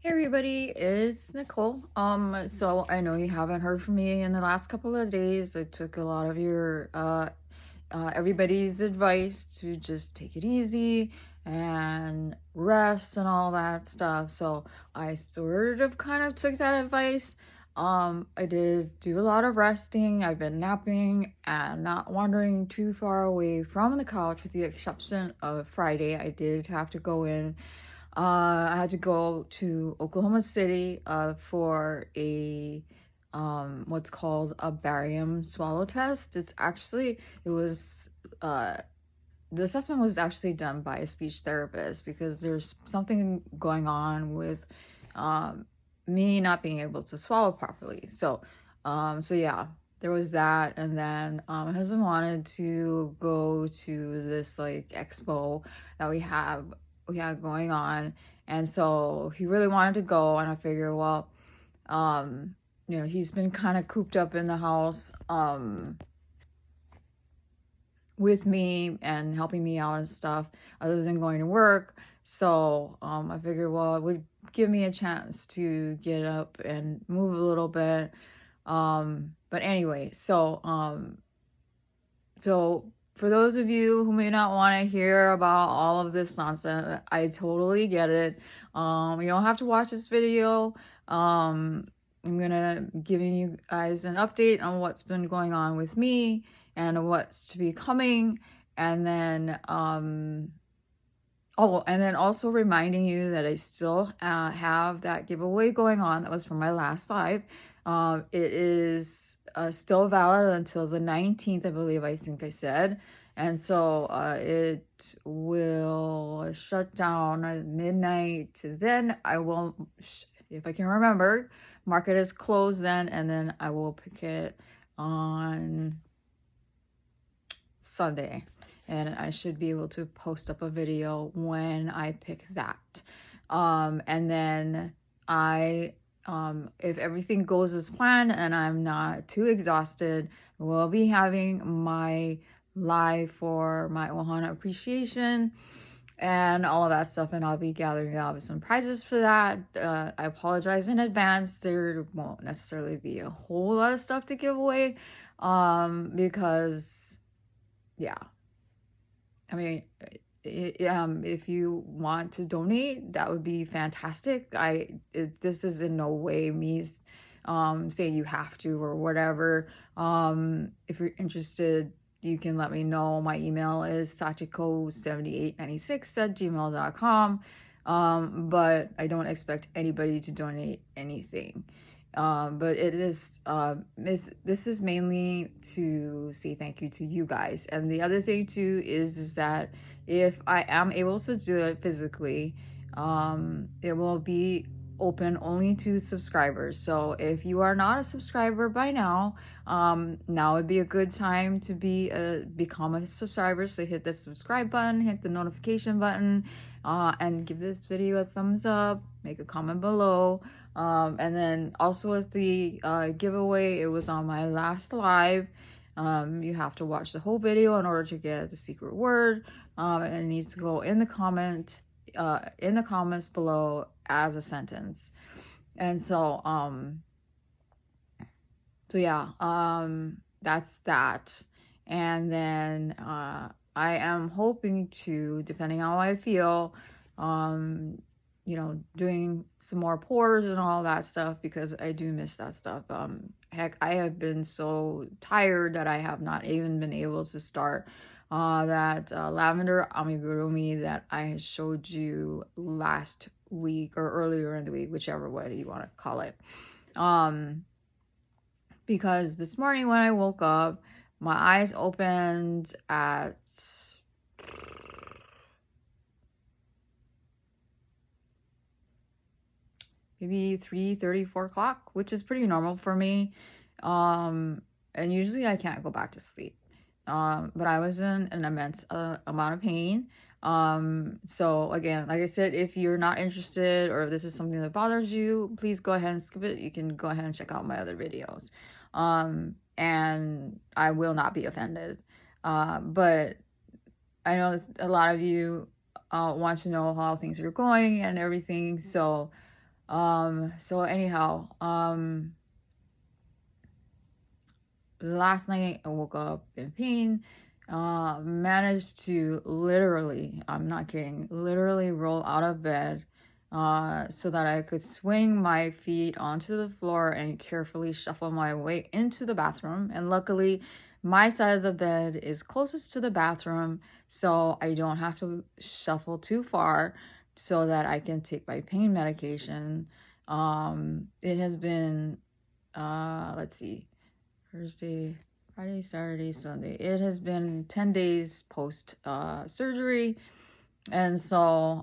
Hey everybody, it's Nicole. So I know you haven't heard from me in the last couple of days. I took a lot of your everybody's advice to just take it easy and rest and all that stuff. So I sort of kind of took that advice. I did do a lot of resting. I've been napping and not wandering too far away from the couch, with the exception of Friday. I did have to go in. I had to go to Oklahoma City for a what's called a barium swallow test. It was uh the assessment was actually done by a speech therapist because there's something going on with um me not being able to swallow properly. So yeah, there was that. And then my husband wanted to go to this like expo that we had going on, and so he really wanted to go. And I figured, well, he's been kind of cooped up in the house with me and helping me out and stuff, other than going to work. So I figured, well, it would give me a chance to get up and move a little bit. But anyway, so for those of you who may not want to hear about all of this nonsense, I totally get it. You don't have to watch this video. I'm gonna giving you guys an update on what's been going on with me and what's to be coming, and then and then also reminding you that I still have that giveaway going on that was from my last live. It is still valid until the 19th, I believe, I think I said. And so it will shut down at midnight. Then I will, if I can remember, mark it as closed then, and then I will pick it on Sunday. And I should be able to post up a video when I pick that. And then if everything goes as planned and I'm not too exhausted, we'll be having my live for my Ohana appreciation and all of that stuff, and I'll be gathering up some prizes for that. I apologize in advance. There won't necessarily be a whole lot of stuff to give away, because yeah, I mean, if you want to donate, that would be fantastic. This is in no way me saying you have to or whatever. If you're interested, you can let me know. My email is sachiko7896@gmail.com. But I don't expect anybody to donate anything. But this is mainly to say thank you to you guys. And the other thing too is that if I am able to do it physically, it will be open only to subscribers. So if you are not a subscriber by now, now would be a good time to become a subscriber. So hit the subscribe button, hit the notification button, and give this video a thumbs up, make a comment below. And then also with the giveaway, it was on my last live. You have to watch the whole video in order to get the secret word, and it needs to go in the comments below as a sentence. And so yeah, that's that. And then I am hoping to, depending on how I feel, doing some more pours and all that stuff, because I do miss that stuff. Heck, I have been so tired that I have not even been able to start that lavender amigurumi that I showed you last week or earlier in the week, whichever way you want to call it. Because this morning when I woke up, my eyes opened at maybe 3:30, 4 o'clock, which is pretty normal for me. And usually I can't go back to sleep. But I was in an immense amount of pain. So again, like I said, if you're not interested or if this is something that bothers you, please go ahead and skip it. You can go ahead and check out my other videos. And I will not be offended. But I know a lot of you want to know how things are going and everything. So So anyhow, last night I woke up in pain, managed to literally, I'm not kidding, literally roll out of bed so that I could swing my feet onto the floor and carefully shuffle my way into the bathroom. And luckily, my side of the bed is closest to the bathroom, so I don't have to shuffle too far so that I can take my pain medication. It has been, let's see, Thursday, Friday, Saturday, Sunday. It has been 10 days post surgery. And so,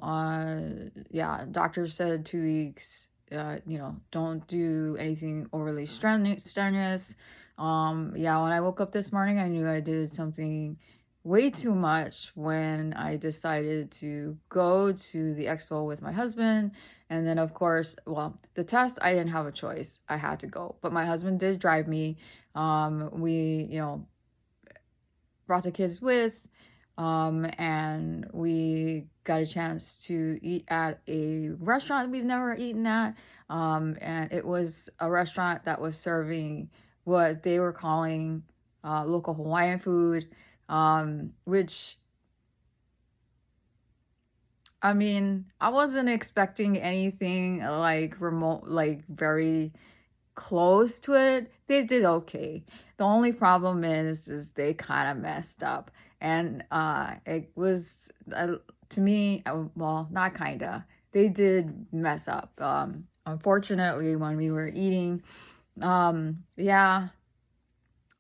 yeah, doctor said 2 weeks, don't do anything overly strenuous. Yeah, when I woke up this morning, I knew I did something way too much when I decided to go to the expo with my husband. And then, of course, well, the test, I didn't have a choice. I had to go. But my husband did drive me. We, brought the kids with, and we got a chance to eat at a restaurant we've never eaten at. And it was a restaurant that was serving what they were calling local Hawaiian food, which, I mean, I wasn't expecting anything like remote, like very close to it. They did okay. The only problem is they kind of messed up, and it was to me, well, not kinda. They did mess up. Unfortunately, when we were eating, yeah,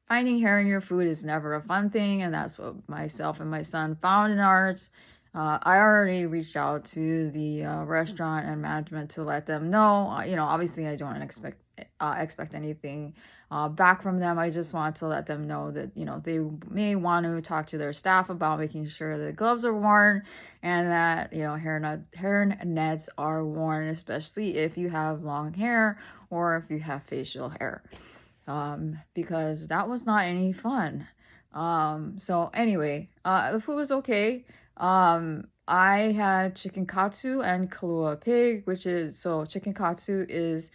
finding hair in your food is never a fun thing, and that's what myself and my son found in ours. I already reached out to the restaurant and management to let them know. Obviously, I don't expect anything back from them. I just want to let them know that they may want to talk to their staff about making sure the gloves are worn and that hair nets are worn, especially if you have long hair or if you have facial hair. Because that was not any fun. So anyway, the food was okay. I had chicken katsu and kalua pig, chicken katsu is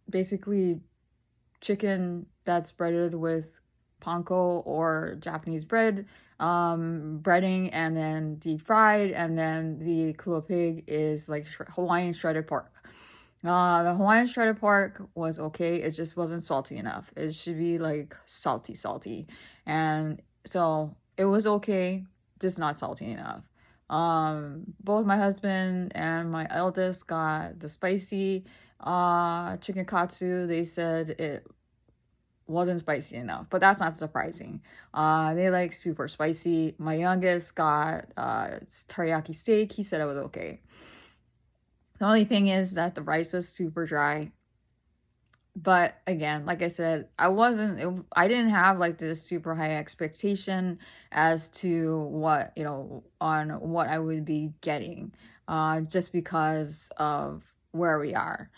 basically chicken that's breaded with panko or Japanese bread, breading, and then deep fried, and then the kalua pig is like Hawaiian shredded pork. The Hawaiian shredded pork was okay. It just wasn't salty enough. It should be like salty. And so it was okay, just not salty enough. Both my husband and my eldest got the spicy chicken katsu. They said it wasn't spicy enough, but that's not surprising. They like super spicy. My youngest got teriyaki steak. He said it was okay. The only thing is that the rice was super dry. But again, like I said, I didn't have like this super high expectation as to on what I would be getting, just because of where we are.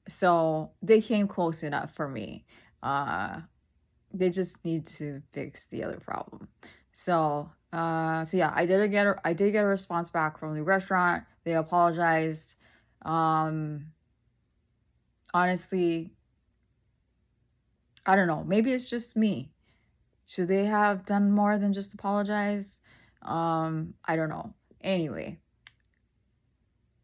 So they came close enough for me. They just need to fix the other problem. So yeah, I did get a response back from the restaurant. They apologized. Honestly, I don't know. Maybe it's just me. Should they have done more than just apologize? I don't know. Anyway,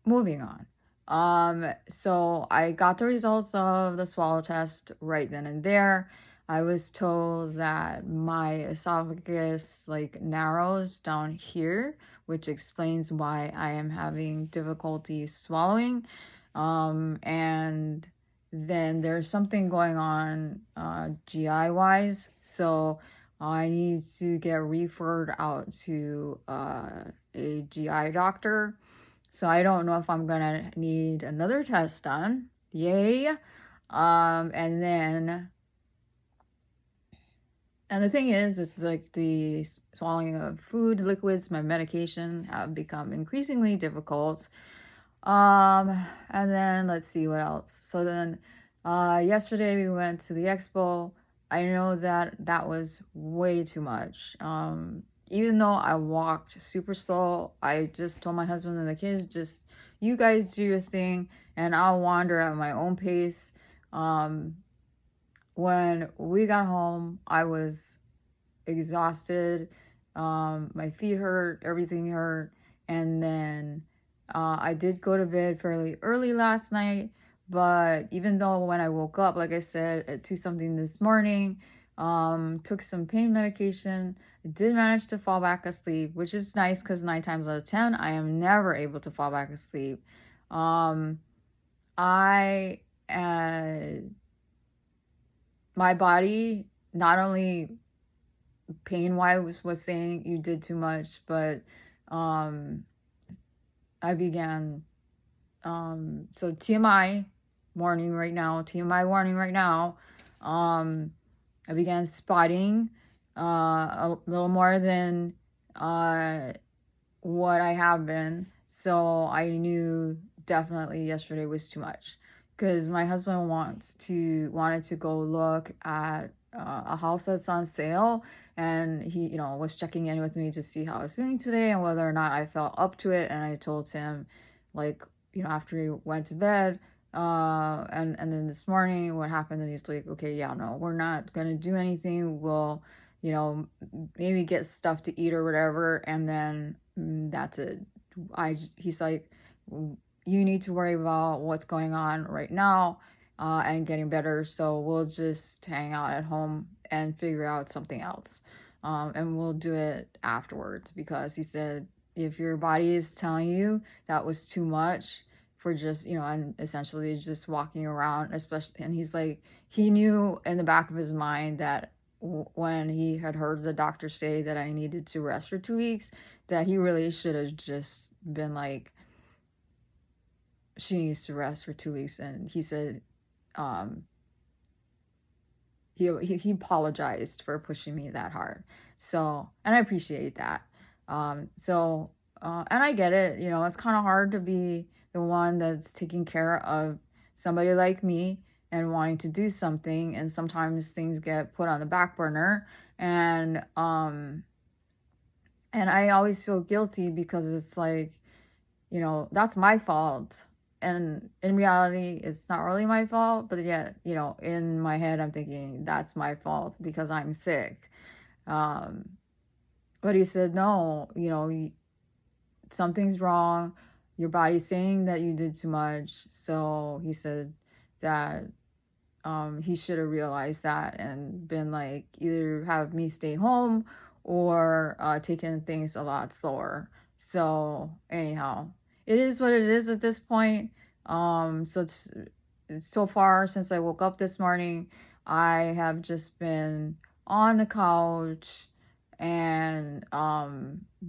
moving on. So I got the results of the swallow test right then and there. I was told that my esophagus like narrows down here, which explains why I am having difficulty swallowing. And then there's something going on GI wise, so I need to get referred out to a GI doctor. So I don't know if I'm gonna need another test done. Yay. And the thing is, it's like the swallowing of food, liquids, my medication have become increasingly difficult. And then let's see what else. So then yesterday we went to the expo. I know that was way too much. even though I walked super slow, I just told my husband and the kids, just you guys do your thing and I'll wander at my own pace. Um, when we got home, I was exhausted. My feet hurt, everything hurt. And then I did go to bed fairly early last night. But even though when I woke up, like I said, at 2 something this morning, took some pain medication, I did manage to fall back asleep, which is nice because 9 times out of 10, I am never able to fall back asleep. Um, I, my body not only pain wise was saying you did too much, but um I began so TMI warning right now, TMI warning right now. I began spotting a little more than what I have been. So I knew definitely yesterday was too much because my husband wanted to go look at a house that's on sale, and he was checking in with me to see how I was feeling today and whether or not I felt up to it. And I told him, like, after he went to bed, and then this morning what happened, and he's like, okay, yeah, no, we're not gonna do anything, we'll maybe get stuff to eat or whatever, and then that's it. He's like, you need to worry about what's going on right now, and getting better, so we'll just hang out at home and figure out something else, and we'll do it afterwards, because he said if your body is telling you that was too much for just and essentially just walking around, especially, and he's like, he knew in the back of his mind that when he had heard the doctor say that I needed to rest for 2 weeks, that he really should have just been like, she needs to rest for 2 weeks. And he said he apologized for pushing me that hard. So, and I appreciate that. And I get it, it's kind of hard to be the one that's taking care of somebody like me and wanting to do something, and sometimes things get put on the back burner, and I always feel guilty because it's like, that's my fault, and in reality it's not really my fault, but yet in my head I'm thinking that's my fault because I'm sick. But he said, no, something's wrong, your body's saying that you did too much. So he said that he should have realized that and been like, either have me stay home or taking things a lot slower. So anyhow, it is what it is at this point. So far since I woke up this morning, I have just been on the couch and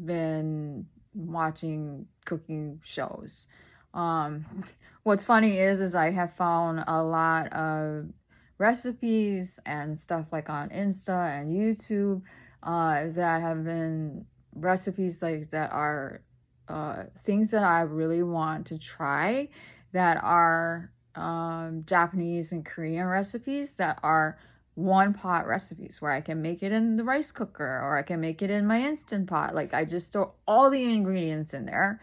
been watching cooking shows. What's funny is I have found a lot of recipes and stuff like on Insta and YouTube that have been recipes like that are things that I really want to try, that are Japanese and Korean recipes, that are one pot recipes where I can make it in the rice cooker or I can make it in my Instant Pot. Like, I just throw all the ingredients in there,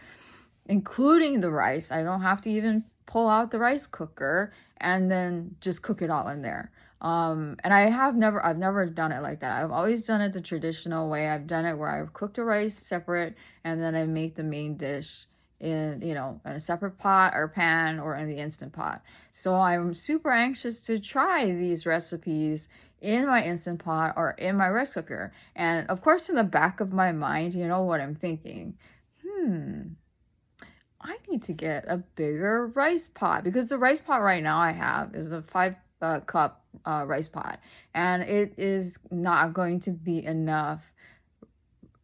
including the rice. I don't have to even pull out the rice cooker, and then just cook it all in there. And I've never done it like that. I've always done it the traditional way. I've done it where I've cooked the rice separate, and then I make the main dish in in a separate pot or pan or in the Instant Pot. So I'm super anxious to try these recipes in my Instant Pot or in my rice cooker. And of course, in the back of my mind, what I'm thinking, I need to get a bigger rice pot, because the rice pot right now I have is a 5 cup rice pot, and it is not going to be enough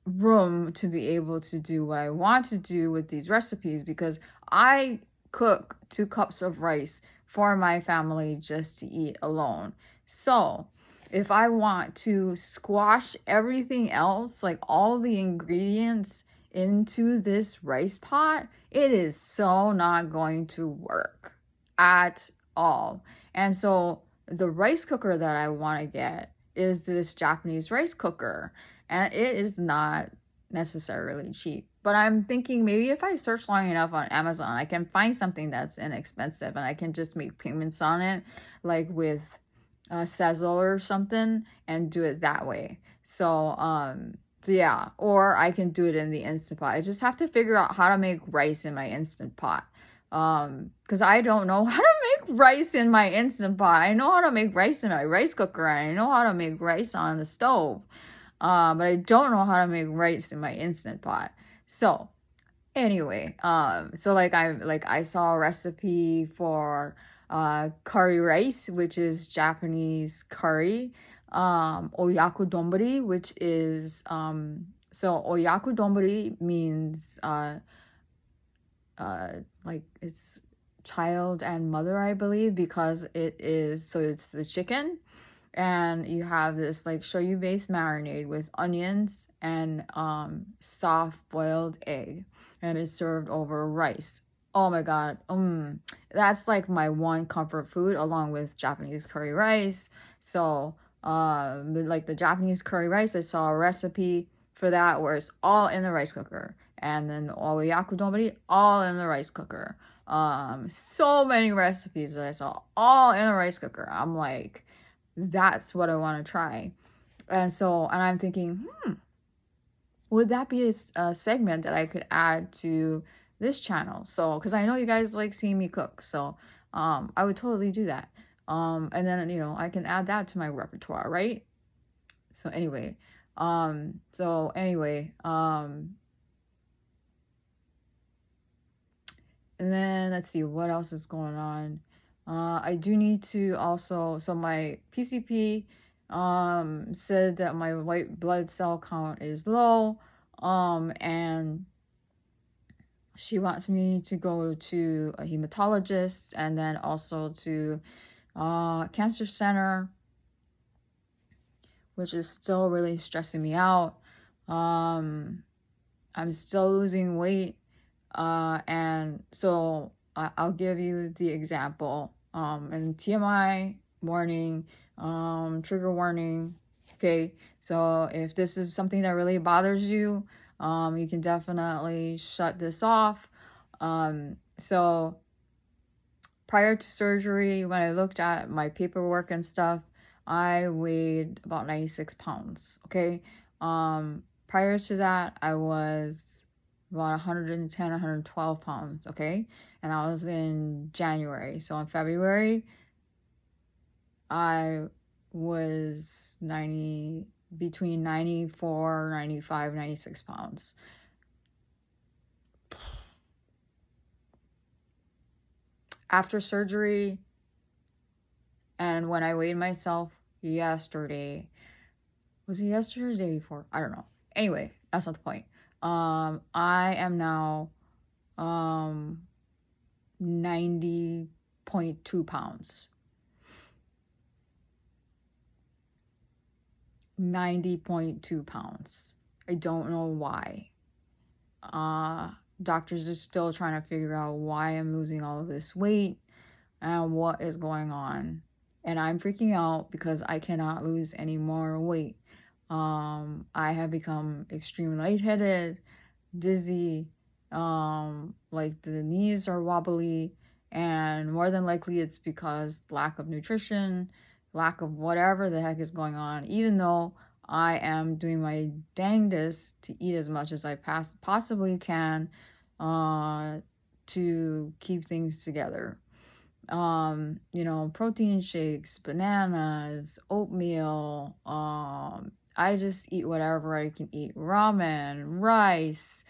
room to be able to do what I want to do with these recipes, because I cook 2 cups of rice for my family just to eat alone. So if I want to squash everything else, like all the ingredients, into this rice pot, it is so not going to work at all. And so the rice cooker that I want to get is this Japanese rice cooker. and it is not necessarily cheap. But I'm thinking maybe if I search long enough on Amazon, I can find something that's inexpensive and I can just make payments on it, like with Sezzle or something, and do it that way. So yeah, or I can do it in the Instant Pot. I just have to figure out how to make rice in my Instant Pot. Because I don't know how to make rice in my Instant Pot. I know how to make rice in my rice cooker, and I know how to make rice on the stove. But I don't know how to make rice in my Instant Pot. So anyway, so I saw a recipe for curry rice, which is Japanese curry, oyaku donburi, which is so oyaku donburi means like it's child and mother, I believe, because it is, so it's the chicken, and you have this like shoyu based marinade with onions and soft boiled egg, and it's served over rice. Oh my god, that's like my one comfort food along with Japanese curry rice. So like the Japanese curry rice, I saw a recipe for that where it's all in the rice cooker, and then all the yakudonbari all in the rice cooker. So many recipes that I saw all in a rice cooker. I'm like, that's what I want to try. And I'm thinking, would that be a segment that I could add to this channel? So, because I know you guys like seeing me cook, so I would totally do that. And then I can add that to my repertoire, right? So anyway, and then let's see what else is going on. I do need to also, so my PCP said that my white blood cell count is low, and she wants me to go to a hematologist and then also to cancer center, which is still really stressing me out. I'm still losing weight, and so I'll give you the example. And TMI warning, trigger warning. Okay, so if this is something that really bothers you, you can definitely shut this off. So prior to surgery, when I looked at my paperwork and stuff, I weighed about 96 pounds. Okay, prior to that, I was about 110, 112 pounds. Okay, and I was in January. So in February, I was between 94, 95, 96 pounds. After surgery, and when I weighed myself yesterday, was it yesterday or the day before? I don't know. Anyway, that's not the point. I am now 90.2 pounds. 90.2 pounds. I don't know why. Doctors are still trying to figure out why I'm losing all of this weight and what is going on. And I'm freaking out because I cannot lose any more weight. I have become extremely lightheaded, dizzy, like the knees are wobbly, and more than likely it's because lack of nutrition, lack of whatever the heck is going on, even though I am doing my dangest to eat as much as I possibly can to keep things together. Protein shakes, bananas, oatmeal, I just eat whatever I can eat. Ramen, rice,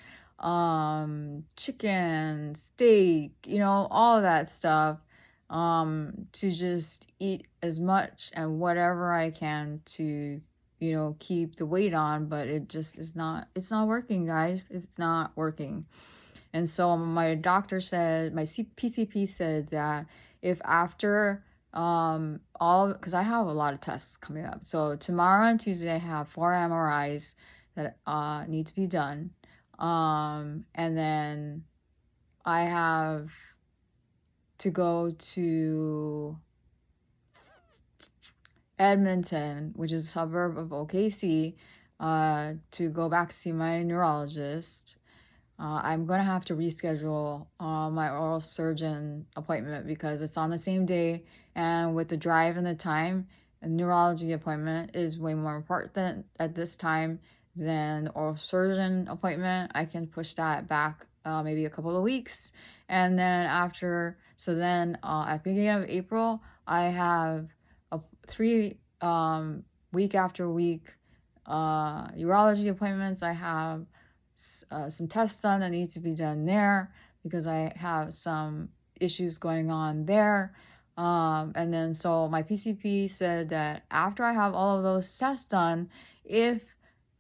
chicken, steak, all of that stuff. To just eat as much and whatever I can to, keep the weight on, but it just it's not working, guys. It's not working. And so my doctor said, my PCP said that if after because I have a lot of tests coming up. So tomorrow and Tuesday I have 4 MRIs that need to be done. And then I have to go to Edmonton, which is a suburb of OKC, to go back to see my neurologist. I'm gonna have to reschedule my oral surgeon appointment because it's on the same day, and with the drive and the time, a neurology appointment is way more important at this time than the oral surgeon appointment. I can push that back maybe a couple of weeks, and then at the beginning of April, I have a three week after week urology appointments. I have some tests done that need to be done there because I have some issues going on there. And then so my PCP said that after I have all of those tests done, if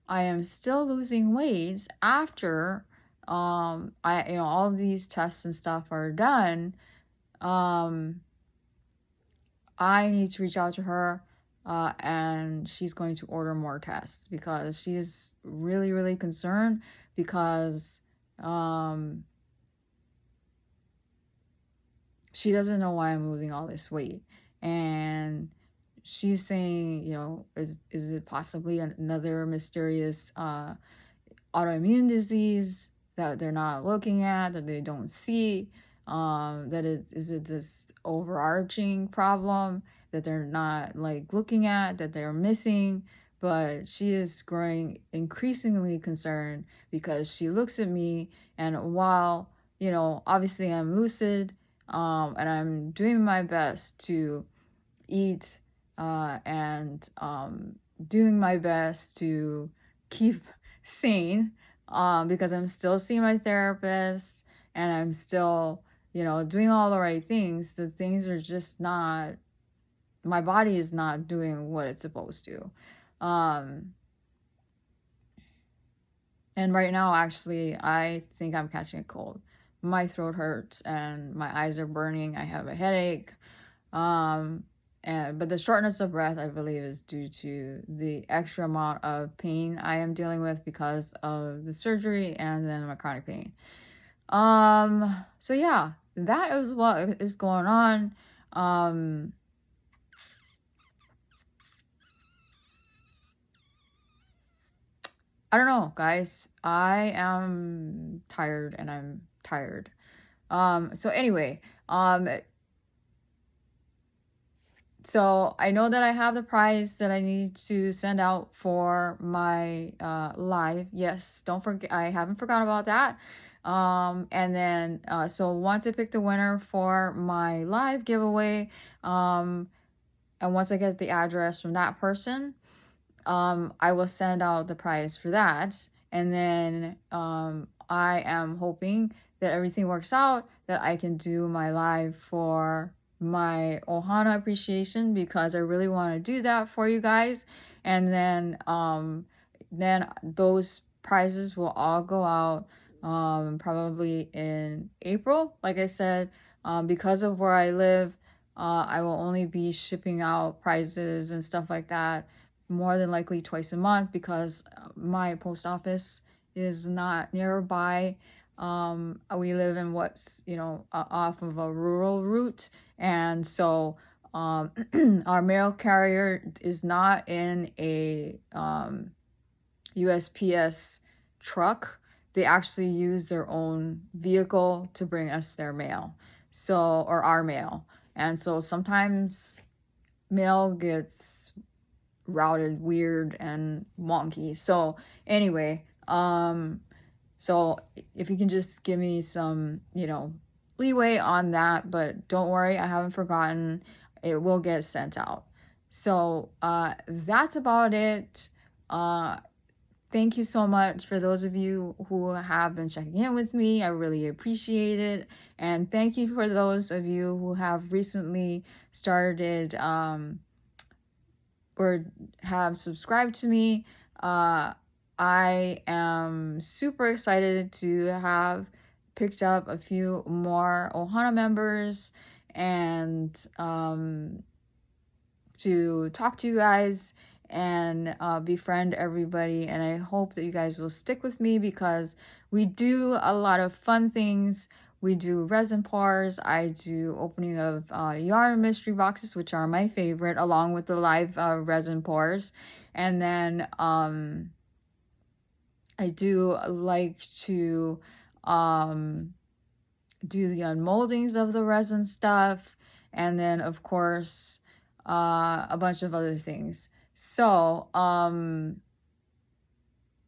I am still losing weight after all of these tests and stuff are done, I need to reach out to her, and she's going to order more tests because she's really, really concerned because she doesn't know why I'm losing all this weight. And she's saying, is it possibly another mysterious autoimmune disease that they're not looking at, that they don't see? Is it this overarching problem that they're not like looking at, that they're missing? But she is growing increasingly concerned because she looks at me, and while obviously I'm lucid, and I'm doing my best to eat, and doing my best to keep sane, because I'm still seeing my therapist and I'm still doing all the right things. The things are just not, my body is not doing what it's supposed to. And right now, actually, I think I'm catching a cold. My throat hurts and my eyes are burning. I have a headache. But the shortness of breath, I believe, is due to the extra amount of pain I am dealing with because of the surgery and then my chronic pain. So yeah, that is what is going on. I don't know, guys. I am tired and I'm tired. So anyway, so I know that I have the prize that I need to send out for my live. Yes, don't forget, I haven't forgotten about that. And then so once I pick the winner for my live giveaway, and once I get the address from that person, I will send out the prize for that. And then I am hoping that everything works out, that I can do my live for my Ohana appreciation, because I really want to do that for you guys. And then those prizes will all go out probably in April. Like I said, because of where I live, I will only be shipping out prizes and stuff like that more than likely twice a month because my post office is not nearby. We live in what's off of a rural route, and so our mail carrier is not in a USPS truck. They actually use their own vehicle to bring us their mail, or our mail. And so sometimes mail gets routed weird and wonky. So anyway, so if you can just give me some leeway on that, but don't worry, I haven't forgotten. It will get sent out. So that's about it. Thank you so much for those of you who have been checking in with me. I really appreciate it. And thank you for those of you who have recently started or have subscribed to me. I am super excited to have picked up a few more Ohana members and to talk to you guys and befriend everybody. And I hope that you guys will stick with me because we do a lot of fun things. We do resin pours. I do opening of yarn mystery boxes, which are my favorite, along with the live resin pours. And then I do like to um, do the unmoldings of the resin stuff, and then of course a bunch of other things. So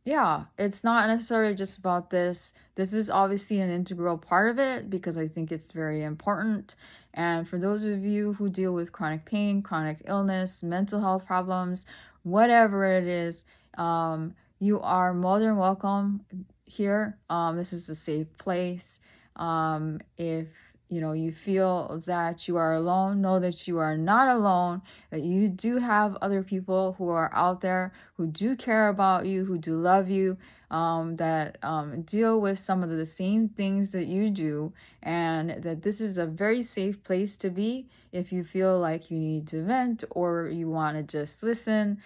yeah, it's not necessarily just about this. This is obviously an integral part of it because I think it's very important. And for those of you who deal with chronic pain, chronic illness, mental health problems, whatever it is, you are more than welcome here. This is a safe place. If you know you feel that you are alone, know that you are not alone, that you do have other people who are out there who do care about you, who do love you, that deal with some of the same things that you do, and that this is a very safe place to be if you feel like you need to vent or you want to just listen.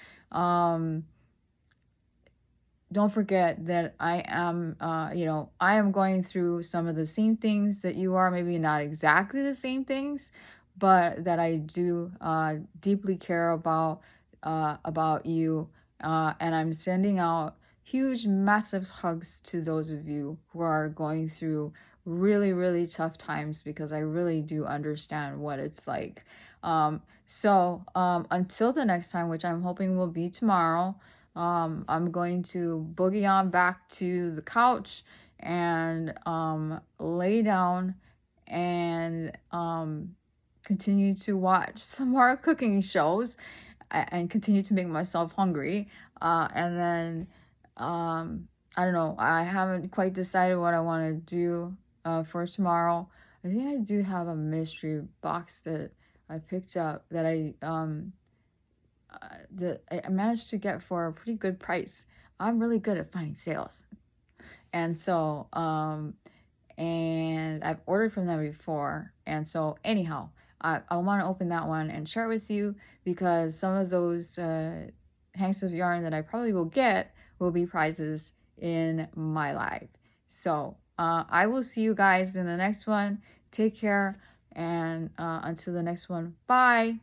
Don't forget that I am, I am going through some of the same things that you are, maybe not exactly the same things, but that I do deeply care about you. And I'm sending out huge, massive hugs to those of you who are going through really, really tough times because I really do understand what it's like. Until the next time, which I'm hoping will be tomorrow, I'm going to boogie on back to the couch and lay down and continue to watch some more cooking shows and continue to make myself hungry. And then I don't know, I haven't quite decided what I want to do for tomorrow. I think I do have a mystery box that I picked up that I managed to get for a pretty good price. I'm really good at finding sales. And so, and I've ordered from them before. And so, anyhow, I want to open that one and share it with you because some of those hanks of yarn that I probably will get will be prizes in my life. So, I will see you guys in the next one. Take care. And until the next one, bye.